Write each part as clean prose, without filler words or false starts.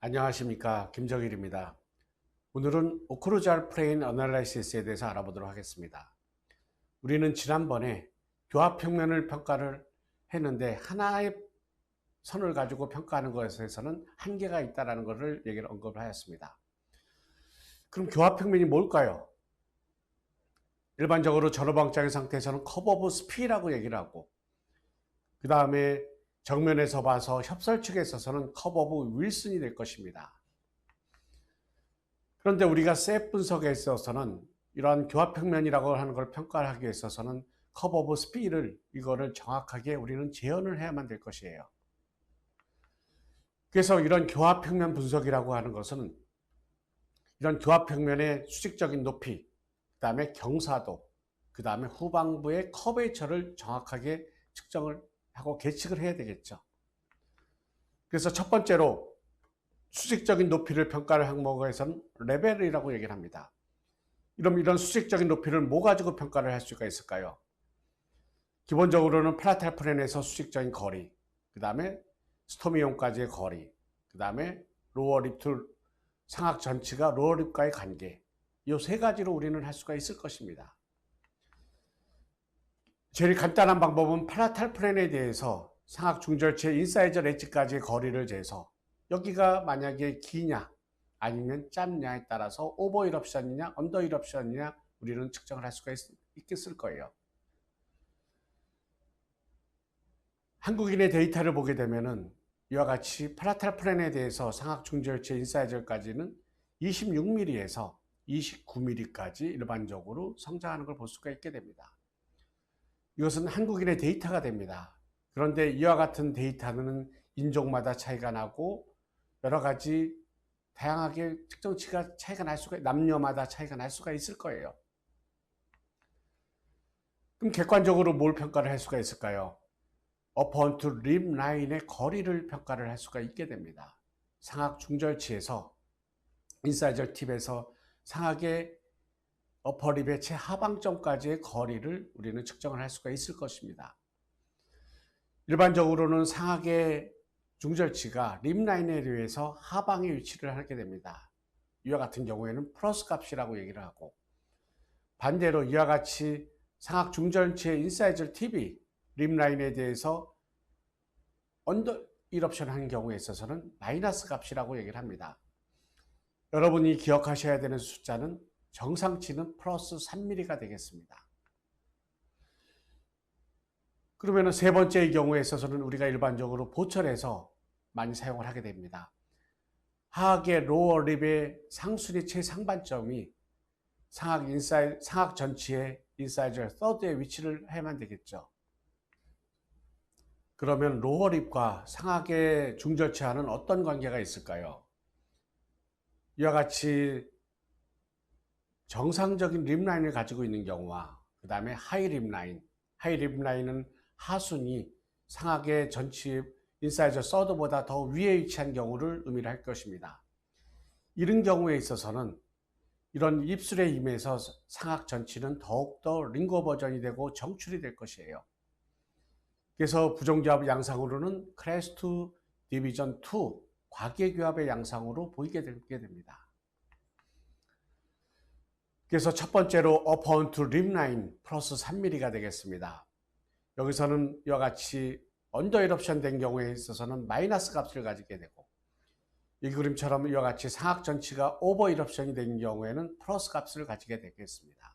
안녕하십니까, 김정일입니다. 오늘은 오크루잘 플레인 어널라이시스에 대해서 알아보도록 하겠습니다. 우리는 지난번에 교합평면을 평가를 했는데 하나의 선을 가지고 평가하는 것에서는 한계가 있다는 것을 얘기를 언급을 하였습니다. 그럼 교합평면이 뭘까요? 일반적으로 전후방장의 상태에서는 커브 오브 스피라고 얘기를 하고, 그 다음에 정면에서 봐서 협설측에 있어서는 커브 오브 윌슨이 될 것입니다. 그런데 우리가 셋 분석에 있어서는 이러한 교합평면이라고 하는 걸 평가하기 위해 있어서는 커브 오브 스피를 이거를 정확하게 우리는 재현을 해야만 될 것이에요. 그래서 이런 교합평면 분석이라고 하는 것은 이런 교합평면의 수직적인 높이, 그 다음에 경사도, 그 다음에 후방부의 커베이처를 정확하게 측정을 하고 계측을 해야 되겠죠. 그래서 첫 번째로 수직적인 높이를 평가할 항목에서는 레벨이라고 얘기를 합니다. 이런 수직적인 높이를 뭐 가지고 평가를 할 수가 있을까요? 기본적으로는 플라탈프렌에서 수직적인 거리, 그 다음에 스토미온까지의 거리, 그 다음에 로어립 투 상악 전치가 로어립과의 관계, 이 세 가지로 우리는 할 수가 있을 것입니다. 제일 간단한 방법은 플라탈프렌에 대해서 상악 중절체 인사이저 엣지까지의 거리를 재서 여기가 만약에 기냐 아니면 짧냐에 따라서 오버 이럽션이냐 언더 이럽션이냐 우리는 측정을 할 수가 있겠을 거예요. 한국인의 데이터를 보게 되면은 이와 같이 플라탈프렌에 대해서 상악 중절체 인사이저까지는 26mm에서 29mm까지 일반적으로 성장하는 걸 볼 수가 있게 됩니다. 이것은 한국인의 데이터가 됩니다. 그런데 이와 같은 데이터는 인종마다 차이가 나고 여러 가지 다양하게 측정치가 차이가 날 수가, 남녀마다 차이가 날 수가 있을 거예요. 그럼 객관적으로 뭘 평가를 할 수가 있을까요? 어퍼언투 립 라인의 거리를 평가를 할 수가 있게 됩니다. 상악 중절치에서 인사이저 팁에서 상악의 어퍼립의 최하방점까지의 거리를 우리는 측정을 할 수가 있을 것입니다. 일반적으로는 상악의 중절치가 립라인에 의해서 하방에 위치를 하게 됩니다. 이와 같은 경우에는 플러스 값이라고 얘기를 하고, 반대로 이와 같이 상악 중절치의 인사이저 팁이 립라인에 대해서 언더 이럽션 하는 경우에 있어서는 마이너스 값이라고 얘기를 합니다. 여러분이 기억하셔야 되는 숫자는 정상치는 플러스 3mm가 되겠습니다. 그러면 세 번째의 경우에 있어서는 우리가 일반적으로 보철에서 많이 사용을 하게 됩니다. 하악의 로어 립의 상순위 최상반점이 상악 전치의 인사이저 서드에 위치를 해야만 되겠죠. 그러면 로어 립과 상악의 중절치와는 어떤 관계가 있을까요? 이와 같이 정상적인 립라인을 가지고 있는 경우와 그 다음에 하이 립라인은 하순이 상악의 전치 인사이저 서드보다 더 위에 위치한 경우를 의미를 할 것입니다. 이런 경우에 있어서는 이런 입술의 힘에서 상악 전치는 더욱더 링거 버전이 되고 정출이 될 것이에요. 그래서 부정교합 양상으로는 크레스트 디비전 2 과계교합의 양상으로 보이게 됩니다. 그래서 첫 번째로 어퍼언투 립라인 플러스 3mm가 되겠습니다. 여기서는 이와 같이 언더 이럽션 된 경우에 있어서는 마이너스 값을 가지게 되고, 이 그림처럼 이와 같이 상악 전치가 오버 이럽션이 된 경우에는 플러스 값을 가지게 되겠습니다.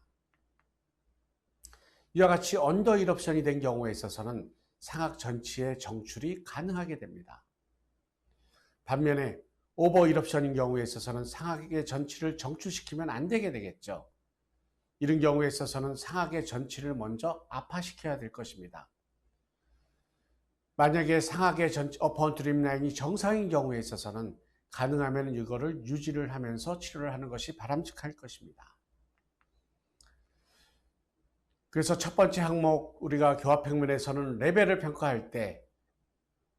이와 같이 언더 이럽션이 된 경우에 있어서는 상악 전치의 정출이 가능하게 됩니다. 반면에 오버 이럽션인 경우에 있어서는 상악의 전치를 정출시키면 안 되게 되겠죠. 이런 경우에 있어서는 상악의 전치를 먼저 압화시켜야 될 것입니다. 만약에 상악의 어퍼언투 립라인이 정상인 경우에 있어서는 가능하면 이거를 유지를 하면서 치료를 하는 것이 바람직할 것입니다. 그래서 첫 번째 항목 우리가 교합평면에서는 레벨을 평가할 때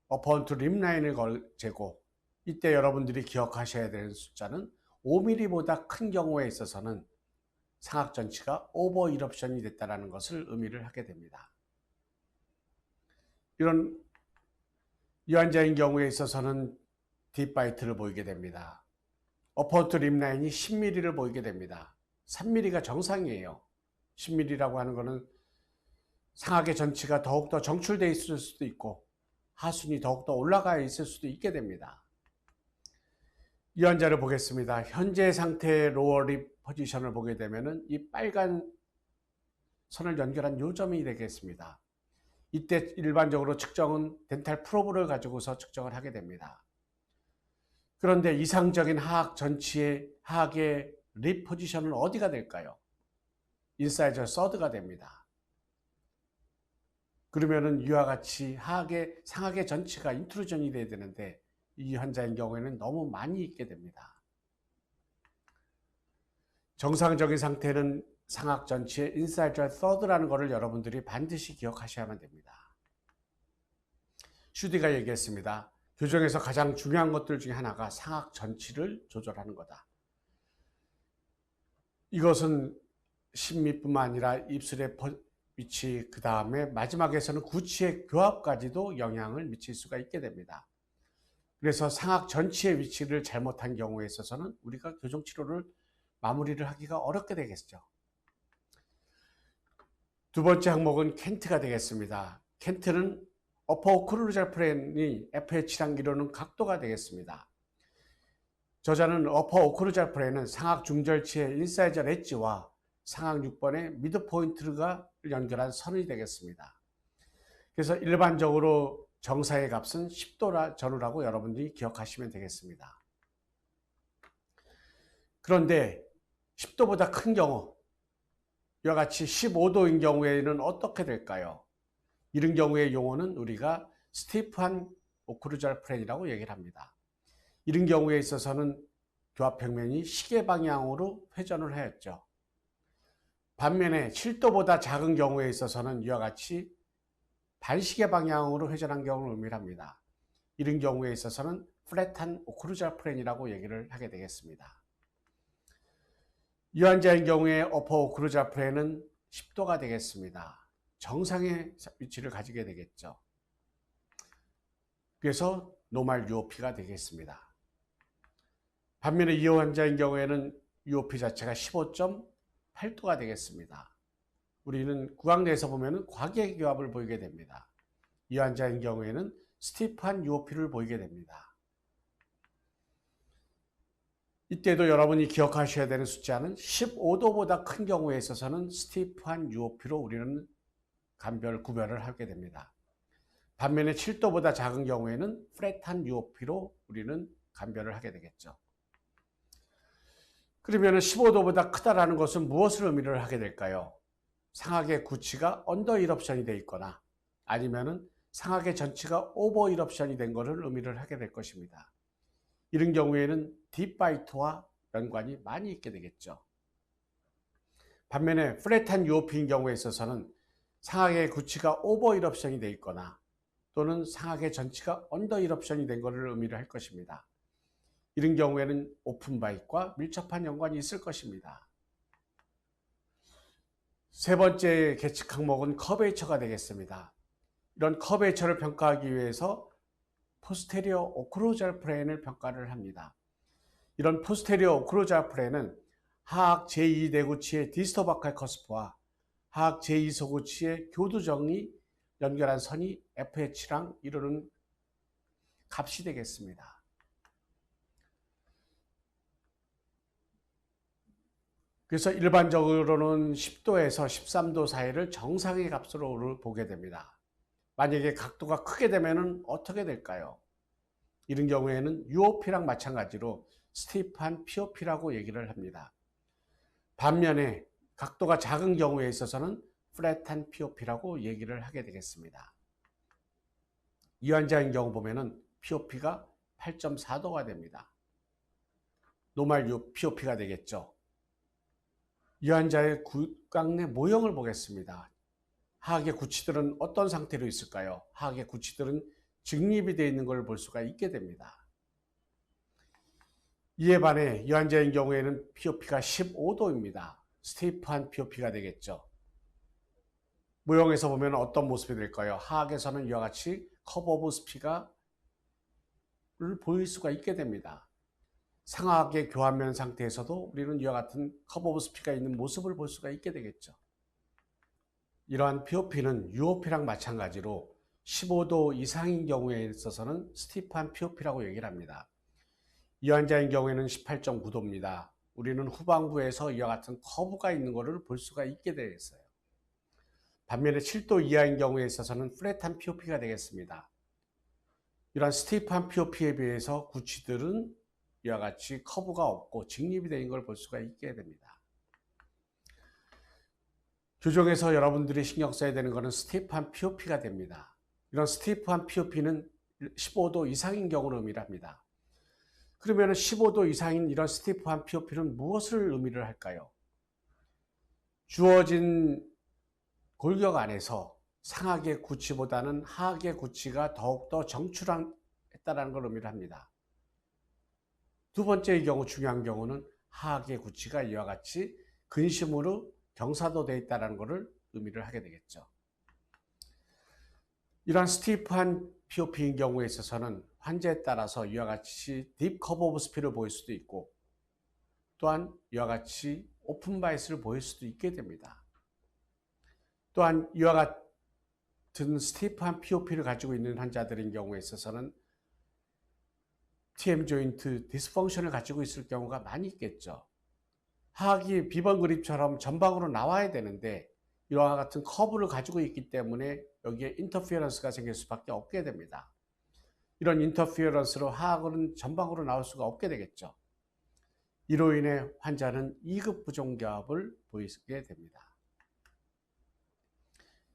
어퍼언투 립라인을 재고, 이때 여러분들이 기억하셔야 되는 숫자는 5mm보다 큰 경우에 있어서는 상악 전치가 오버 이럽션이 됐다는 것을 의미를 하게 됩니다. 이런 유환자인 경우에 있어서는 딥바이트를 보이게 됩니다. 어퍼투 립라인이 10mm를 보이게 됩니다. 3mm가 정상이에요. 10mm라고 하는 것은 상악의 전치가 더욱더 정출되어 있을 수도 있고 하순이 더욱더 올라가 있을 수도 있게 됩니다. 이 환자를 보겠습니다. 현재 상태의 로어립 포지션을 보게 되면 이 빨간 선을 연결한 요점이 되겠습니다. 이때 일반적으로 측정은 덴탈 프로브를 가지고서 측정을 하게 됩니다. 그런데 이상적인 하악 전치의 하악의 립 포지션은 어디가 될까요? 인사이저 서드가 됩니다. 그러면은 이와 같이 하악의 상악의 전치가 인트루전이 돼야 되는데 이 환자의 경우에는 너무 많이 있게 됩니다. 정상적인 상태는 상악 전치의 인사이저 서드라는 것을 여러분들이 반드시 기억하셔야만 됩니다. 슈디가 얘기했습니다. 교정에서 가장 중요한 것들 중에 하나가 상악 전치를 조절하는 거다. 이것은 심미뿐만 아니라 입술의 위치, 그 다음에 마지막에서는 구치의 교합까지도 영향을 미칠 수가 있게 됩니다. 그래서 상악 전치의 위치를 잘못한 경우에 있어서는 우리가 교정치료를 마무리를 하기가 어렵게 되겠죠. 두 번째 항목은 켄트가 되겠습니다. 켄트는 어퍼 오클루잘 프레인이 FH랑 이루는 각도가 되겠습니다. 저자는 어퍼 오클루잘 프레인은 상악 중절치의 인사이저 엣지와 상악 6번의 미드 포인트가 연결한 선이 되겠습니다. 그래서 일반적으로 정사의 값은 10도 전후라고 여러분들이 기억하시면 되겠습니다. 그런데 10도보다 큰 경우, 이와 같이 15도인 경우에는 어떻게 될까요? 이런 경우의 용어는 우리가 스티프한 오클루잘 프레인이라고 얘기를 합니다. 이런 경우에 있어서는 교합평면이 시계 방향으로 회전을 하였죠. 반면에 7도보다 작은 경우에 있어서는 이와 같이 반시계 방향으로 회전한 경우를 의미합니다. 이런 경우에 있어서는 플랫한 오클루잘 프레인이라고 얘기를 하게 되겠습니다. 이 환자의 경우에 어퍼 오클루잘 프레인은 10도가 되겠습니다. 정상의 위치를 가지게 되겠죠. 그래서 노멀 UOP가 되겠습니다. 반면에 이 환자의 경우에는 UOP 자체가 15.8도가 되겠습니다. 우리는 구강 내에서 보면 과계교합을 보이게 됩니다. 이 환자의 경우에는 스티프한 UOP를 보이게 됩니다. 이때도 여러분이 기억하셔야 되는 숫자는 15도보다 큰 경우에 있어서는 스티프한 UOP로 우리는 구별을 하게 됩니다. 반면에 7도보다 작은 경우에는 플랫한 UOP로 우리는 감별을 하게 되겠죠. 그러면 15도보다 크다라는 것은 무엇을 의미를 하게 될까요? 상악의 구치가 언더 이럽션이 되어 있거나 아니면은 상악의 전치가 오버 이럽션이 된 것을 의미를 하게 될 것입니다. 이런 경우에는 딥바이트와 연관이 많이 있게 되겠죠. 반면에 플랫한 UOP인 경우에 있어서는 상악의 구치가 오버 이럽션이 되어 있거나 또는 상악의 전치가 언더 이럽션이 된 것을 의미를 할 것입니다. 이런 경우에는 오픈바이트와 밀접한 연관이 있을 것입니다. 세 번째 계측 항목은 커베이처가 되겠습니다. 이런 커베이처를 평가하기 위해서 포스테리어 오클루잘 프레인을 평가를 합니다. 이런 포스테리어 오클루잘 프레인은 하악 제2대구치의 디스토바칼 커스프와 하악 제2소구치의 교두정이 연결한 선이 FH랑 이루는 값이 되겠습니다. 그래서 일반적으로는 10도에서 13도 사이를 정상의 값으로 보게 됩니다. 만약에 각도가 크게 되면 어떻게 될까요? 이런 경우에는 UOP랑 마찬가지로 스티프한 POP라고 얘기를 합니다. 반면에 각도가 작은 경우에 있어서는 플랫한 POP라고 얘기를 하게 되겠습니다. 이 환자의 경우 보면은 POP가 8.4도가 됩니다. 노멀 POP가 되겠죠. 이 환자의 구강 내 모형을 보겠습니다. 하악의 구치들은 어떤 상태로 있을까요? 하악의 구치들은 직립이 되어 있는 걸 볼 수가 있게 됩니다. 이에 반해 이 환자의 경우에는 POP가 15도입니다. 스티프한 POP가 되겠죠. 모형에서 보면 어떤 모습이 될까요? 하악에서는 이와 같이 커브 오브 스피가 보일 수가 있게 됩니다. 상하게 교환면 상태에서도 우리는 이와 같은 커브 오브 스피가 있는 모습을 볼 수가 있게 되겠죠. 이러한 POP는 UOP랑 마찬가지로 15도 이상인 경우에 있어서는 스티프한 POP라고 얘기를 합니다. 이 환자인 경우에는 18.9도입니다. 우리는 후방부에서 이와 같은 커브가 있는 것을 볼 수가 있게 되겠어요. 반면에 7도 이하인 경우에 있어서는 플랫한 POP가 되겠습니다. 이러한 스티프한 POP에 비해서 구치들은 이와 같이 커브가 없고 직립이 되는 걸 볼 수가 있게 됩니다. 교정에서 여러분들이 신경 써야 되는 것은 스티프한 POP가 됩니다. 이런 스티프한 POP는 15도 이상인 경우를 의미를 합니다. 그러면 15도 이상인 이런 스티프한 POP는 무엇을 의미를 할까요? 주어진 골격 안에서 상하계 구치보다는 하하계 구치가 더욱더 정출했다는 걸 의미를 합니다. 두 번째의 경우, 중요한 경우는 하하계 구치가 이와 같이 근심으로 경사도되어 있다는 것을 의미를 하게 되겠죠. 이러한 스티프한 POP인 경우에 있어서는 환자에 따라서 이와 같이 딥 커브 오브 스피를 보일 수도 있고, 또한 이와 같이 오픈 바이스를 보일 수도 있게 됩니다. 또한 이와 같은 스티프한 POP를 가지고 있는 환자들인 경우에 있어서는 TM 조인트 디스펑션을 가지고 있을 경우가 많이 있겠죠. 하악이 비번 그립처럼 전방으로 나와야 되는데 이와 같은 커브를 가지고 있기 때문에 여기에 인터피어런스가 생길 수밖에 없게 됩니다. 이런 인터피어런스로 하악은 전방으로 나올 수가 없게 되겠죠. 이로 인해 환자는 2급 부종기압을 보이게 됩니다.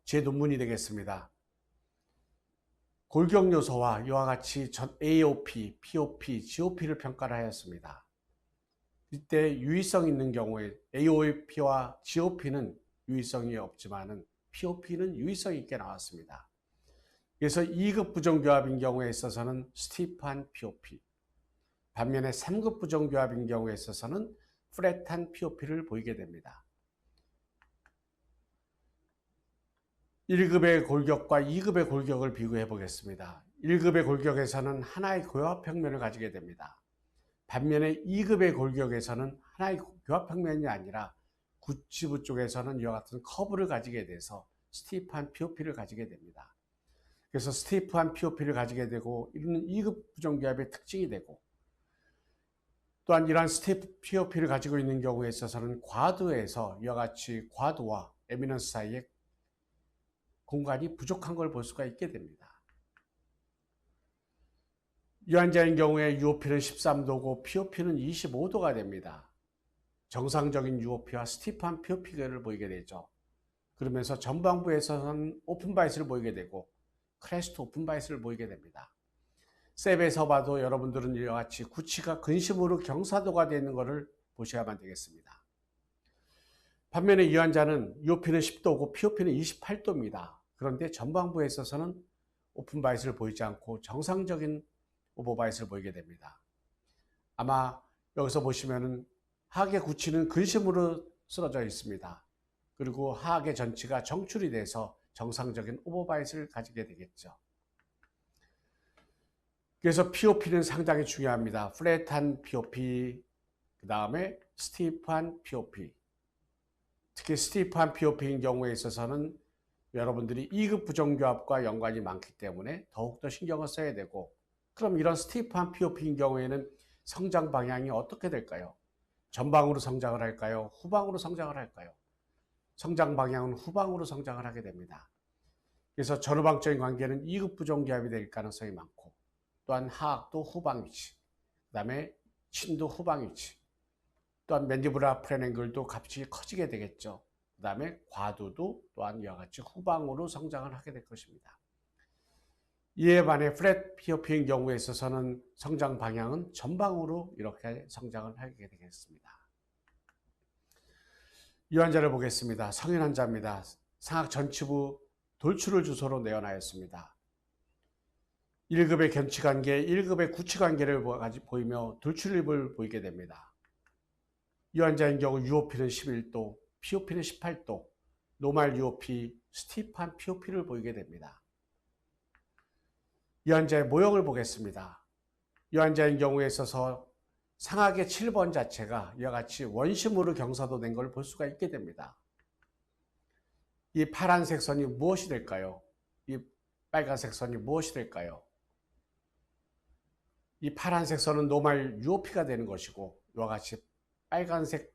제 논문이 되겠습니다. 골격 요소와 이와 같이 AOP, POP, GOP를 평가를 하였습니다. 이때 유의성 있는 경우에 AOP와 GOP는 유의성이 없지만은 POP는 유의성 있게 나왔습니다. 그래서 2급 부종교합인 경우에 있어서는 스티프한 POP, 반면에 3급 부종교합인 경우에 있어서는 플랫한 POP를 보이게 됩니다. 1급의 골격과 2급의 골격을 비교해 보겠습니다. 1급의 골격에서는 하나의 교합평면을 가지게 됩니다. 반면에 2급의 골격에서는 하나의 교합평면이 아니라 구치부 쪽에서는 이와 같은 커브를 가지게 돼서 스티프한 POP를 가지게 됩니다. 그래서 스티프한 POP를 가지게 되고 이는 2급 부종기압의 특징이 되고, 또한 이러한 스티프 POP를 가지고 있는 경우에 있어서는 과도에서 이와 같이 과도와 에미넌스 사이에 공간이 부족한 걸 볼 수가 있게 됩니다. 이 환자인 경우에 UOP는 13도고 POP는 25도가 됩니다. 정상적인 UOP와 스티프한 POP를 보이게 되죠. 그러면서 전방부에서는 오픈 바이스를 보이게 되고 크레스트 오픈 바이스를 보이게 됩니다. 셉에서 봐도 여러분들은 이와 같이 구치가 근심으로 경사도가 되는 것을 보셔야만 되겠습니다. 반면에 이 환자는 UOP는 10도고 POP는 28도입니다. 그런데 전방부에 있어서는 오픈 바이스를 보이지 않고 정상적인 오버바이스를 보이게 됩니다. 아마 여기서 보시면은 하악의 구치는 근심으로 쓰러져 있습니다. 그리고 하악의 전치가 정출이 돼서 정상적인 오버바이스를 가지게 되겠죠. 그래서 POP는 상당히 중요합니다. 플랫한 POP, 그 다음에 스티프한 POP. 특히 스티프한 POP인 경우에 있어서는 여러분들이 2급 부종교합과 연관이 많기 때문에 더욱더 신경을 써야 되고, 그럼 이런 스티프한 POP인 경우에는 성장 방향이 어떻게 될까요? 전방으로 성장을 할까요? 후방으로 성장을 할까요? 성장 방향은 후방으로 성장을 하게 됩니다. 그래서 전후방적인 관계는 2급 부종기압이 될 가능성이 많고, 또한 하악도 후방 위치, 그 다음에 친도 후방 위치, 또한 맨디블라 프레냉글도 값이 커지게 되겠죠. 그 다음에 과도도 또한 이와 같이 후방으로 성장을 하게 될 것입니다. 이에 반해 플랫 POP인 경우에 있어서는 성장 방향은 전방으로 이렇게 성장을 하게 되겠습니다. 이 환자를 보겠습니다. 성인 환자입니다. 상악 전치부 돌출을 주소로 내어놨습니다. 1급의 견치관계, 1급의 구치관계를 보이며 돌출입을 보이게 됩니다. 이 환자인 경우 UOP는 11도, POP는 18도, 노말 UOP, 스티프한 POP를 보이게 됩니다. 이 환자의 모형을 보겠습니다. 이 환자의 경우에 있어서 상하계 7번 자체가 이와 같이 원심으로 경사도 된 걸 볼 수가 있게 됩니다. 이 파란색 선이 무엇이 될까요? 이 빨간색 선이 무엇이 될까요? 이 파란색 선은 노말 UOP가 되는 것이고, 이와 같이 빨간색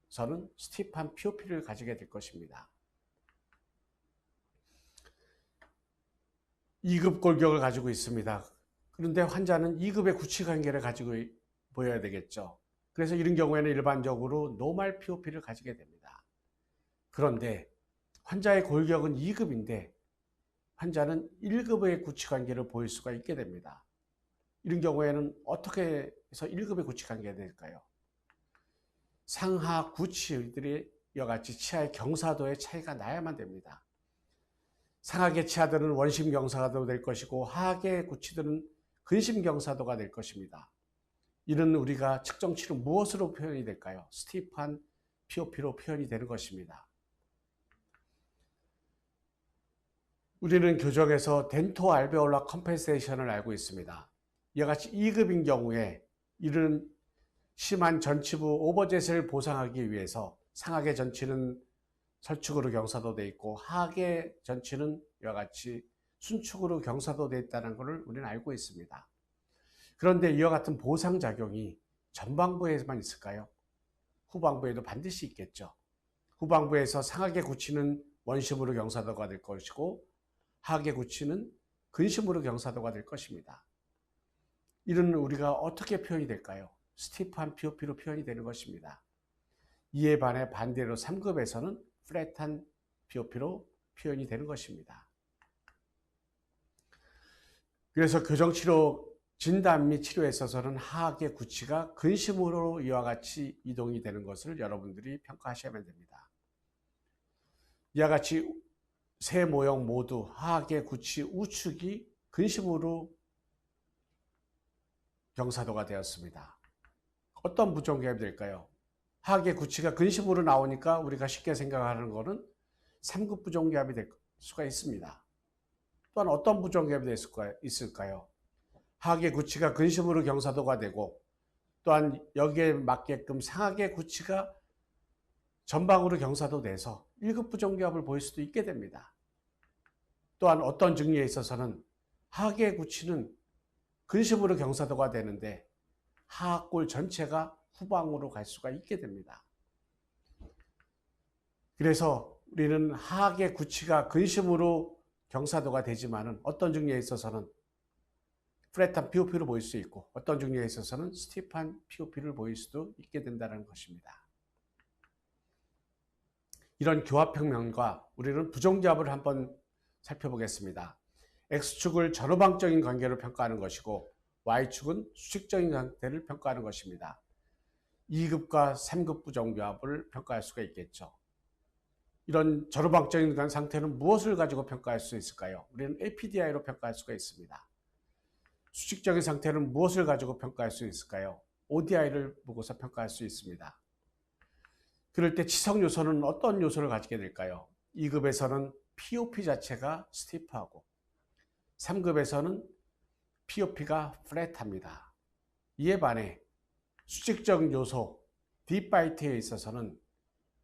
선은 스티프한 POP를 가지게 될 것입니다. 2급 골격을 가지고 있습니다. 그런데 환자는 2급의 구취관계를 가지고 보여야 되겠죠. 그래서 이런 경우에는 일반적으로 노말 POP를 가지게 됩니다. 그런데 환자의 골격은 2급인데 환자는 1급의 구취관계를 보일 수가 있게 됩니다. 이런 경우에는 어떻게 해서 1급의 구취관계가 될까요? 상하 구치들이 이와 같이 치아의 경사도의 차이가 나야만 됩니다. 상하계 치아들은 원심 경사도 될 것이고 하하계 구치들은 근심 경사도가 될 것입니다. 이는 우리가 측정치로 무엇으로 표현이 될까요? 스티프한 POP로 표현이 되는 것입니다. 우리는 교정에서 덴토 알베올라 컴펜세이션을 알고 있습니다. 이와 같이 2급인 경우에 이런 심한 전치부 오버젯을 보상하기 위해서 상하계 전치는 설축으로 경사도 되어 있고 하하계 전치는 이와 같이 순축으로 경사도 되어 있다는 것을 우리는 알고 있습니다. 그런데 이와 같은 보상작용이 전방부에만 있을까요? 후방부에도 반드시 있겠죠. 후방부에서 상하계 구치는 원심으로 경사도가 될 것이고 하하계 구치는 근심으로 경사도가 될 것입니다. 이는 우리가 어떻게 표현이 될까요? 스티프한 POP로 표현이 되는 것입니다. 이에 반해 반대로 3급에서는 플랫한 POP로 표현이 되는 것입니다. 그래서 교정치료 진단 및 치료에 있어서는 하하계 구치가 근심으로 이와 같이 이동이 되는 것을 여러분들이 평가하셔야만 됩니다. 이와 같이 세 모형 모두 하하계 구치 우측이 근심으로 경사도가 되었습니다. 어떤 부종기압이 될까요? 하하계 구치가 근심으로 나오니까 우리가 쉽게 생각하는 것은 3급 부종기압이 될 수가 있습니다. 또한 어떤 부종기압이 있을까요? 하하계 구치가 근심으로 경사도가 되고 또한 여기에 맞게끔 상하계 구치가 전방으로 경사도 돼서 1급 부종기압을 보일 수도 있게 됩니다. 또한 어떤 증리에 있어서는 하하계 구치는 근심으로 경사도가 되는데 하악골 전체가 후방으로 갈 수가 있게 됩니다. 그래서 우리는 하악의 구치가 근심으로 경사도가 되지만은 어떤 증리에 있어서는 플랫한 POP를 보일 수 있고 어떤 증리에 있어서는 스티프한 POP를 보일 수도 있게 된다는 것입니다. 이런 교합평면과 우리는 부정기압을 한번 살펴보겠습니다. X축을 전후방적인 관계로 평가하는 것이고 Y축은 수직적인 상태를 평가하는 것입니다. 2급과 3급 부정기압을 평가할 수가 있겠죠. 이런 전후방적인 상태는 무엇을 가지고 평가할 수 있을까요? 우리는 APDI로 평가할 수가 있습니다. 수직적인 상태는 무엇을 가지고 평가할 수 있을까요? ODI를 보고서 평가할 수 있습니다. 그럴 때 치석 요소는 어떤 요소를 가지게 될까요? 2급에서는 POP 자체가 스티프하고 3급에서는 POP가 플랫합니다. 이에 반해 수직적 요소 딥바이트에 있어서는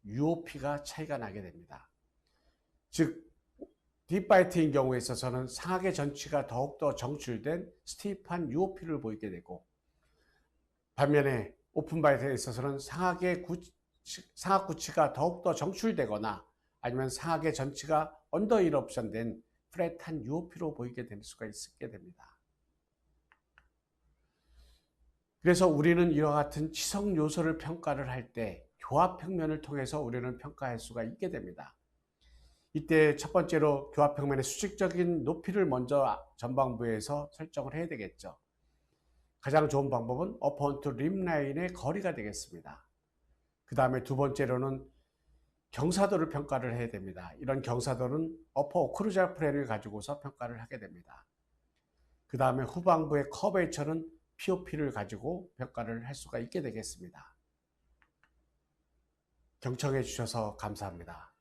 UOP가 차이가 나게 됩니다. 즉 딥바이트인 경우에 있어서는 상하계 전치가 더욱더 정출된 스티프한 UOP를 보이게 되고 반면에 오픈바이트에 있어서는 상하구치가 더욱더 정출되거나 아니면 상하계 전치가 언더 이럽션된 플랫한 UOP로 보이게 될 수가 있게 됩니다. 그래서 우리는 이와 같은 치석 요소를 평가를 할 때 교합평면을 통해서 우리는 평가할 수가 있게 됩니다. 이때 첫 번째로 교합평면의 수직적인 높이를 먼저 전방부에서 설정을 해야 되겠죠. 가장 좋은 방법은 어퍼온투 림라인의 거리가 되겠습니다. 그 다음에 두 번째로는 경사도를 평가를 해야 됩니다. 이런 경사도는 어퍼 오클루잘 플랜을 가지고서 평가를 하게 됩니다. 그 다음에 후방부의 커베이처는 POP를 가지고 평가를 할 수가 있게 되겠습니다. 경청해 주셔서 감사합니다.